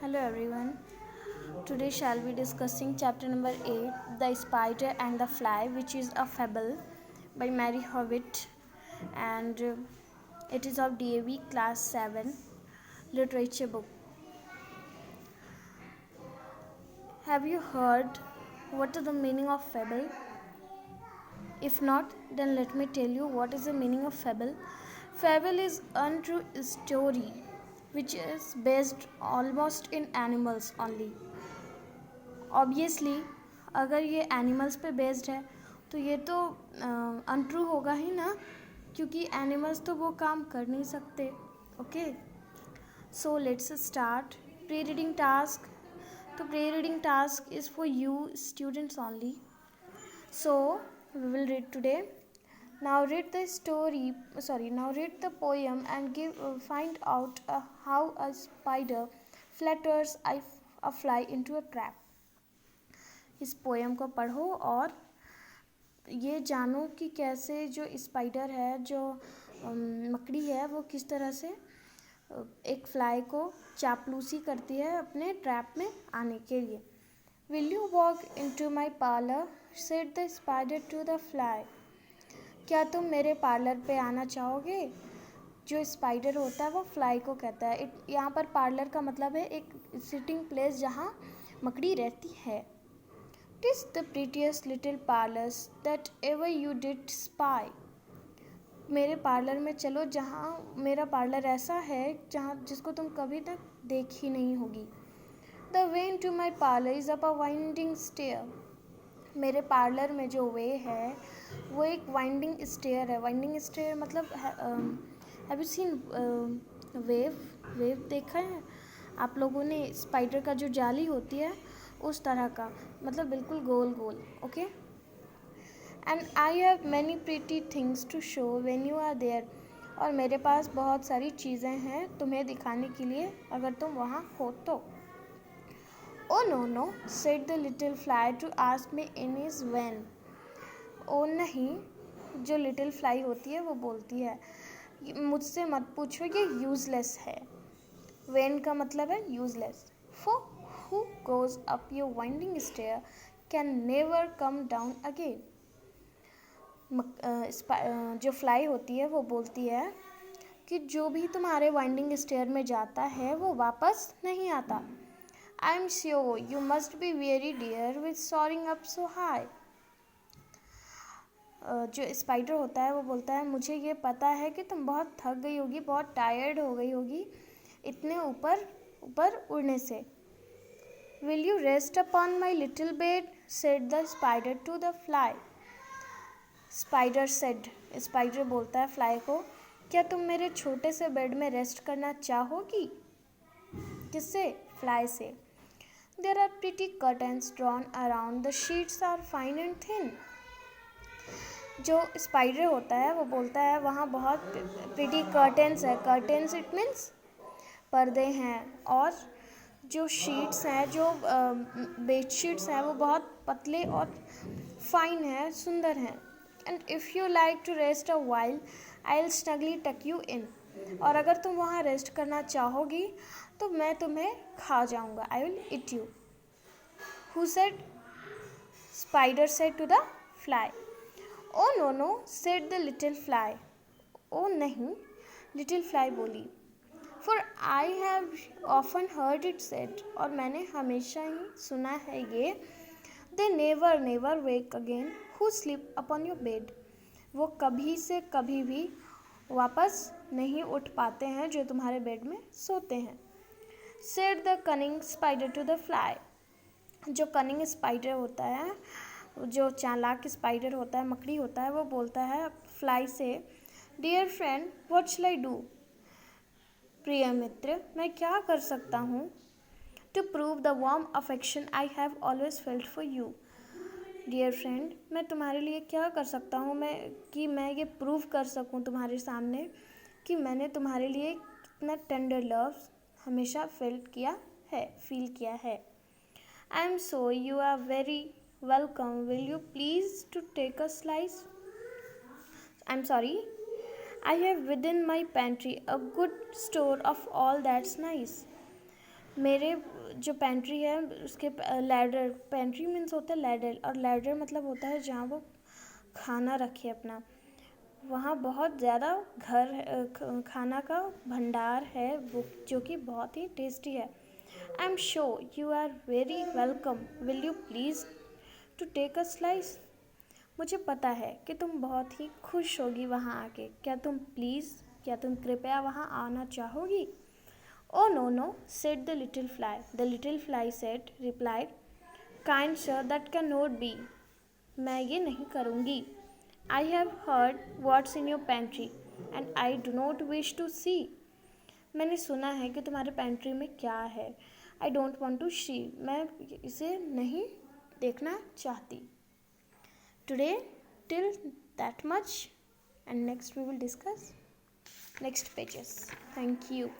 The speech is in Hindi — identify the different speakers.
Speaker 1: Hello everyone. Today shall be discussing chapter number 8, The Spider and the Fly, which is a fable by Mary Howitt, and it is of DAV class 7 literature book. Have you heard what is the meaning of fable? If not, then let me tell you what is the meaning of fable. Fable is untrue story which is based almost in animals only. Obviously अगर ये एनिमल्स पे बेस्ड है तो ये तो अनट्रू होगा ही ना, क्योंकि एनिमल्स तो वो काम कर नहीं सकते. Okay, so let's start. Pre reading task. तो pre reading task is for you students only. So we will read today. Now read the story. Now read the poem and find out how a spider flatters a fly into a trap. इस पोएम को पढ़ो और ये जानो कि कैसे जो स्पाइडर है, जो मकड़ी है, वो किस तरह से एक फ्लाई को चापलूसी करती है अपने ट्रैप में आने के लिए. Will you walk into my parlour, said the spider to the fly. क्या तुम मेरे पार्लर पे आना चाहोगे? जो स्पाइडर होता है वो फ्लाई को कहता है. यहाँ पर पार्लर का मतलब है एक सिटिंग प्लेस जहाँ मकड़ी रहती है. It is the prettiest little parlors that ever you did spy. मेरे पार्लर में चलो जहाँ मेरा पार्लर ऐसा है जहाँ जिसको तुम कभी तक देख ही नहीं होगी. The way into my parlor is up a winding stair. मेरे पार्लर में जो वे है वो एक वाइंडिंग स्टेयर है. वाइंडिंग स्टेयर मतलब हैव यू सीन वेव देखा है आप लोगों ने? स्पाइडर का जो जाली होती है उस तरह का, मतलब बिल्कुल गोल गोल. Okay. And I have many pretty things to show when you are there. और मेरे पास बहुत सारी चीज़ें हैं तुम्हें दिखाने के लिए अगर तुम वहाँ हो तो. Oh no no, said the little fly to ask me in is vain. Oh नहीं, जो लिटिल फ्लाई होती है वो बोलती है मुझसे मत पूछो, ये यूजलेस है. वैन का मतलब है useless. For who goes up your winding stair can never come down again. जो फ्लाई होती है वो बोलती है कि जो भी तुम्हारे वाइंडिंग स्टेयर में जाता है वो वापस नहीं आता. I am sure you must be very dear with soaring up so high. जो स्पाइडर होता है वो बोलता है मुझे ये पता है कि तुम बहुत थक गई होगी, बहुत टायर्ड हो गई होगी इतने ऊपर ऊपर उड़ने से. Will you rest upon my little bed? said the spider to the fly. Spider said. Spider बोलता है फ्लाई को, क्या तुम मेरे छोटे से बेड में रेस्ट करना चाहोगी? किससे? फ्लाई से. There are pretty curtains drawn around. The sheets are fine and thin. जो स्पाइडर होता है वो बोलता है वहाँ बहुत pretty curtains है. Curtains it means पर्दे हैं, और जो शीट्स हैं, जो बेड शीट्स हैं वो बहुत पतले और फाइन है, सुंदर हैं. And if you like to rest a while I will snugly tuck you in. और अगर तुम वहाँ रेस्ट करना चाहोगी तो मैं तुम्हें खा जाऊँगा. I will eat you. Who said? Spider said to the fly. Oh no no, said the little fly. Oh नहीं, लिटिल फ्लाई बोली. For I have often heard it said, और मैंने हमेशा ही सुना है ये, they never wake again who sleep upon your bed. वो कभी से कभी भी वापस नहीं उठ पाते हैं जो तुम्हारे बेड में सोते हैं. Said the cunning spider to the fly. जो कनिंग स्पाइडर होता है, जो चालाक स्पाइडर होता है, मकड़ी होता है, वो बोलता है फ्लाई से, dear friend what shall I do. प्रिय मित्र, मैं क्या कर सकता हूँ? To prove the warm affection I have always felt for you. Dear friend, मैं तुम्हारे लिए क्या कर सकता हूँ मैं ये प्रूव कर सकूँ तुम्हारे सामने कि मैंने तुम्हारे लिए कितना टेंडर लव हमेशा फील किया है. I am so you are very welcome. Will you please to take a slice. I am sorry, I have within my pantry a good store of all that's nice. मेरे जो पेंट्री है उसके लैडर, पेंट्री मीन्स होता है लैडर, और लैडर मतलब होता है जहाँ वो खाना रखे अपना, वहाँ बहुत ज़्यादा खाना का भंडार है वो, जो कि बहुत ही टेस्टी है। I am sure you are very welcome, will you please to take a slice. मुझे पता है कि तुम बहुत ही खुश होगी वहाँ आके, क्या तुम कृपया वहाँ आना चाहोगी? Oh no, said the little fly. The little fly replied, kind sir, that cannot be. मैं ये नहीं करूँगी. I have heard what's in your pantry and I do not wish to see. मैंने सुना है कि तुम्हारे पेंट्री में क्या है. I don't want to see. मैं इसे नहीं देखना चाहती. Today, till that much, and next we will discuss next pages. Thank you.